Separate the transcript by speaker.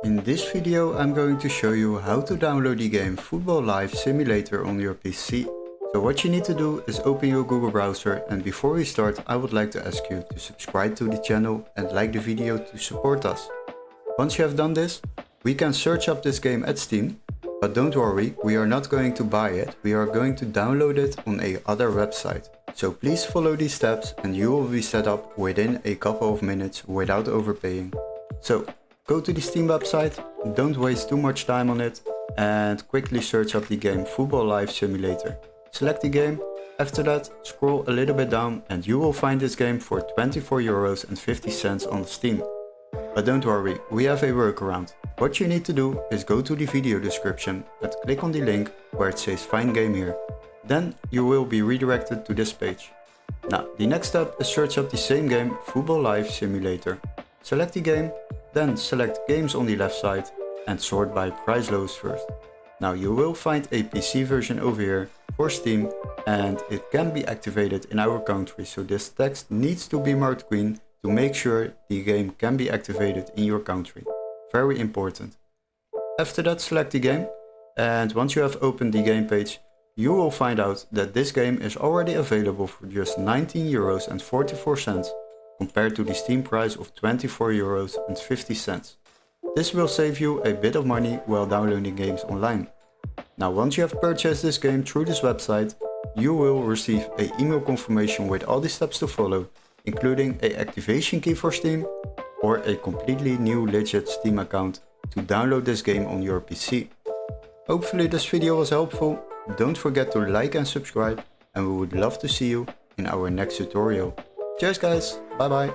Speaker 1: In this video I'm going to show you how to download the game Football Live Simulator on your PC. So what you need to do is open your Google browser, and before we start I would like to ask you to subscribe to the channel and like the video to support us. Once you have done this, we can search up this game at Steam, but don't worry, we are not going to buy it, we are going to download it on a other website. So please follow these steps and you will be set up within a couple of minutes without overpaying. So go to the Steam website, don't waste too much time on it, and quickly search up the game Football Live Simulator. Select the game, after that scroll a little bit down and you will find this game for €24.50 on Steam. But don't worry, we have a workaround. What you need to do is go to the video description and click on the link where it says find game here. Then you will be redirected to this page. Now the next step is search up the same game Football Live Simulator. Select the game, then select games on the left side and sort by price lowest first. Now you will find a PC version over here for Steam and it can be activated in our country, so this text needs to be marked green to make sure the game can be activated in your country. Very important. After that select the game, and once you have opened the game page you will find out that this game is already available for just €19.44 compared to the Steam price of €24.50. This will save you a bit of money while downloading games online. Now once you have purchased this game through this website, you will receive an email confirmation with all the steps to follow, including an activation key for Steam or a completely new legit Steam account to download this game on your PC. Hopefully this video was helpful. Don't forget to like and subscribe, and we would love to see you in our next tutorial. Cheers guys, bye bye.